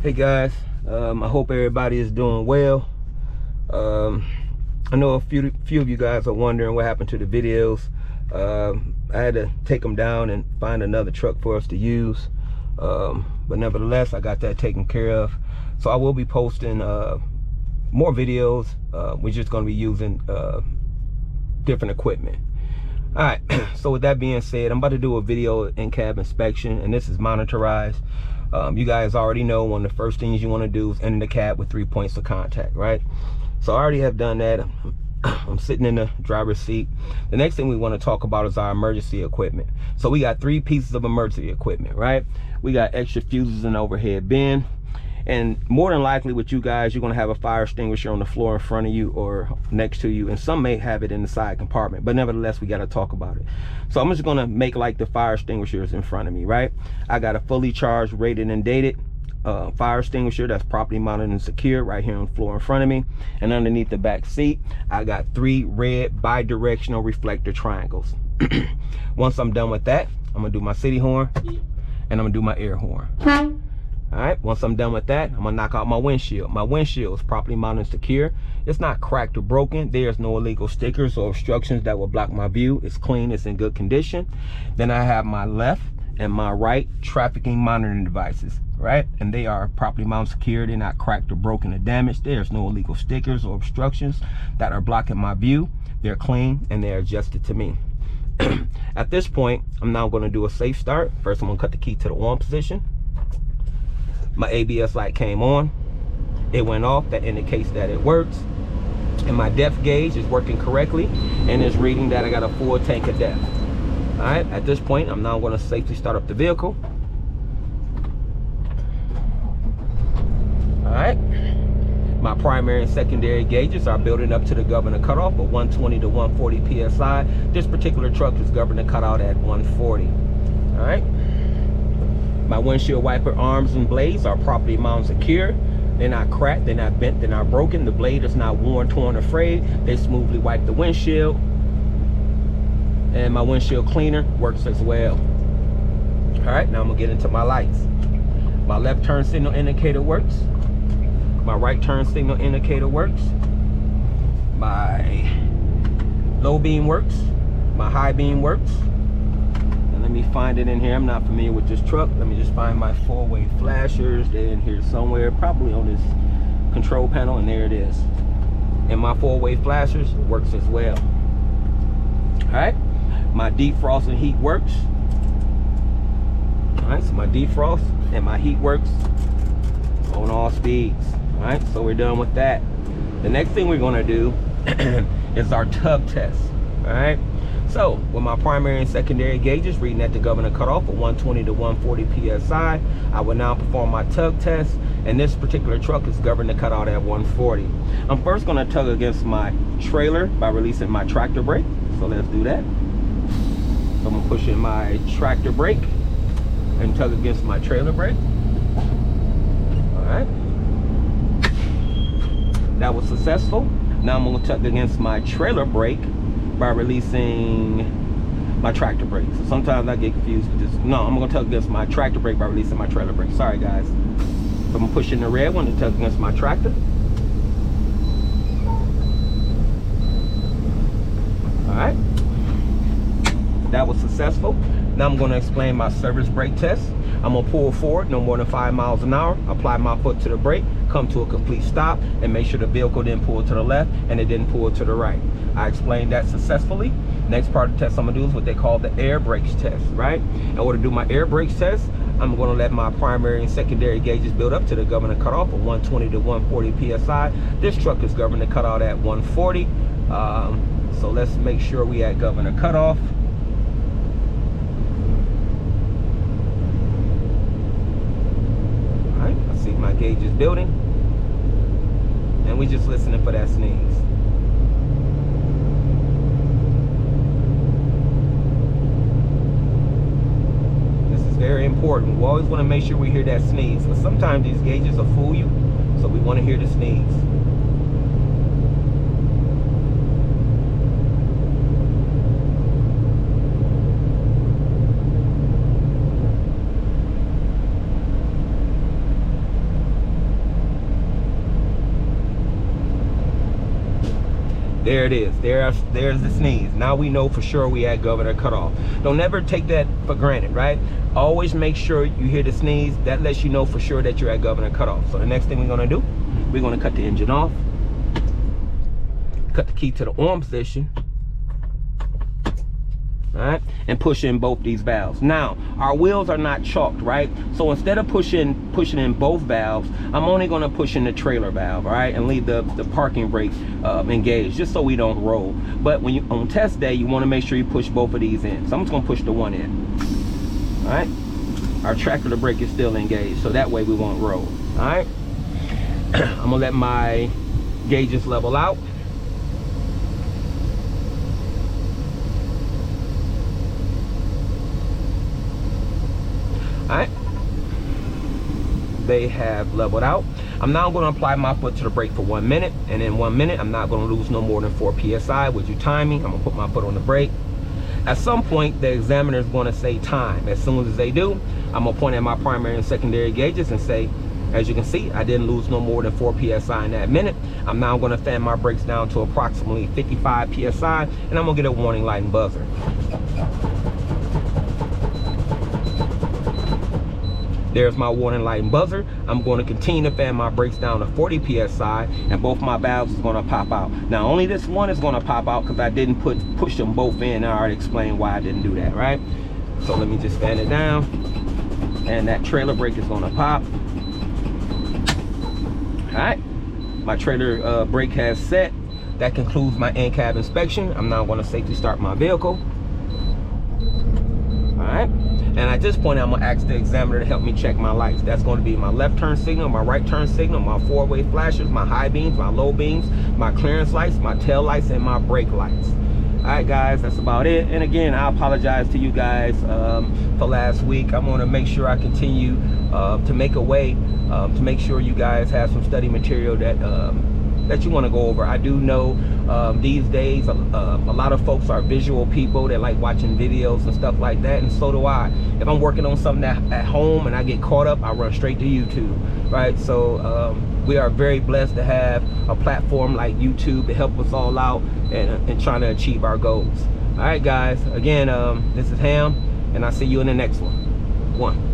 Hey guys, I hope everybody is doing well. I know a few of you guys are wondering what happened to the videos. I had to take them down and find another truck for us to use, but nevertheless I got that taken care of. So I will be posting more videos. We're just going to be using different equipment. All right, so with that being said, I'm about to do a video in-cab inspection, and this is Modernized. You guys already know one of the first things you want to do is enter the cab with 3 points of contact, right? So I already have done that. I'm sitting in the driver's seat. The next thing we want to talk about is our emergency equipment. So we got 3 pieces of emergency equipment, right? We got extra fuses and overhead bin. And more than likely with you guys, you're going to have a fire extinguisher on the floor in front of you or next to you, and some may have it in the side compartment, but nevertheless we got to talk about it. So I'm just going to make like the fire extinguishers in front of me, right? I got a fully charged, rated and dated fire extinguisher that's properly mounted and secure right here on the floor in front of me. And underneath the back seat I got 3 red bi-directional reflector triangles. Once I'm done with that, I'm gonna do my city horn and I'm gonna do my air horn. All right, once I'm done with that, I'm gonna knock out my windshield. My windshield is properly mounted and secure. It's not cracked or broken. There's no illegal stickers or obstructions that will block my view. It's clean, it's in good condition. Then I have my left and my right trafficking monitoring devices, right? And they are properly mounted and secure. They're not cracked or broken or damaged. There's no illegal stickers or obstructions that are blocking my view. They're clean and they're adjusted to me. At this point, I'm now gonna do a safe start. First, I'm gonna cut the key to the on position. My ABS light came on, it went off. That indicates that it works. And my depth gauge is working correctly and is reading that I got a full tank of depth. All right, at this point, I'm now going to safely start up the vehicle. All right, my primary and secondary gauges are building up to the governor cutoff of 120 to 140 PSI. This particular truck is governor cutout at 140. All right. My windshield wiper arms and blades are properly mounted secure. They're not cracked, they're not bent, they're not broken. The blade is not worn, torn, or frayed. They smoothly wipe the windshield. And my windshield cleaner works as well. All right, now I'm gonna get into my lights. My left turn signal indicator works. My right turn signal indicator works. My low beam works. My high beam works. Let me find it in here. I'm not familiar with this truck. Let me just find my 4-way flashers. They're in here somewhere, probably on this control panel, and there it is. And my 4-way flashers works as well. All right, my defrost and heat works. All right, so my defrost and my heat works on all speeds. All right, so we're done with that. The next thing we're gonna do is our tug test. All right. So with my primary and secondary gauges reading at the governor cutoff of 120 to 140 PSI, I will now perform my tug test, and this particular truck is governor cutout at 140. I'm first going to tug against my trailer by releasing my tractor brake. So let's do that. So I'm going to push in my tractor brake and tug against my trailer brake. All right. That was successful. Now I'm going to tug against my trailer brake by releasing my tractor brake. So sometimes I get confused with this. No, I'm gonna tug against my tractor brake by releasing my trailer brake. Sorry guys. So I'm gonna push in the red one to tug against my tractor. All right. That was successful. Now I'm gonna explain my service brake test. I'm gonna pull forward no more than 5 miles an hour, apply my foot to the brake, come to a complete stop, and make sure the vehicle didn't pull to the left and it didn't pull to the right. I explained that successfully. Next part of the test I'm gonna do is what they call the air brakes test, right? In order to do my air brakes test, I'm gonna let my primary and secondary gauges build up to the governor cutoff of 120 to 140 PSI. This truck is governor cutout at 140. So let's make sure we at governor cutoff. My gauge is building, and we just listening for that sneeze. This is very important. We always want to make sure we hear that sneeze, but sometimes these gauges will fool you, so we want to hear the sneeze. There it is. There's the sneeze. Now we know for sure we had governor cutoff. Don't ever take that for granted, right? Always make sure you hear the sneeze. That lets you know for sure that you're at governor cutoff. So the next thing we're gonna do, we're gonna cut the engine off, cut the key to the on position, all right, and push in both these valves. Now our wheels are not chalked, right? So instead of pushing in both valves, I'm only going to push in the trailer valve, all right, and leave the parking brake engaged, just so we don't roll. But when you on test day, you want to make sure you push both of these in. So I'm just going to push the one in. All right, our tractor brake is still engaged, so that way we won't roll. All right, I'm gonna let my gauges level out. All right, they have leveled out. I'm now going to apply my foot to the brake for 1 minute, and in 1 minute I'm not going to lose no more than 4 psi. Would you time me? I'm going to put my foot on the brake. At some point the examiner is going to say time. As soon as they do, I'm going to point at my primary and secondary gauges and say, as you can see, I didn't lose no more than 4 psi in that minute. I'm now going to fan my brakes down to approximately 55 psi, and I'm going to get a warning light and buzzer. There's my warning light and buzzer. I'm going to continue to fan my brakes down to 40 psi, and both my valves is going to pop out. Now only this one is going to pop out because I didn't push them both in. I already explained why I didn't do that, right? So let me just fan it down, and that trailer brake is going to pop. All right, my trailer brake has set. That concludes my in-cab inspection. I'm now going to safely start my vehicle. All right. And at this point, I'm gonna ask the examiner to help me check my lights. That's gonna be my left turn signal, my right turn signal, my four-way flashers, my high beams, my low beams, my clearance lights, my tail lights, and my brake lights. All right, guys, that's about it. And again, I apologize to you guys for last week. I'm gonna make sure I continue to make a way to make sure you guys have some study material that you want to go over. I do know these days a lot of folks are visual people. They like watching videos and stuff like that, and so do I. If I'm working on something at home and I get caught up, I run straight to YouTube, right? So we are very blessed to have a platform like YouTube to help us all out and trying to achieve our goals. All right, guys, again, this is Ham, and I'll see you in the next one.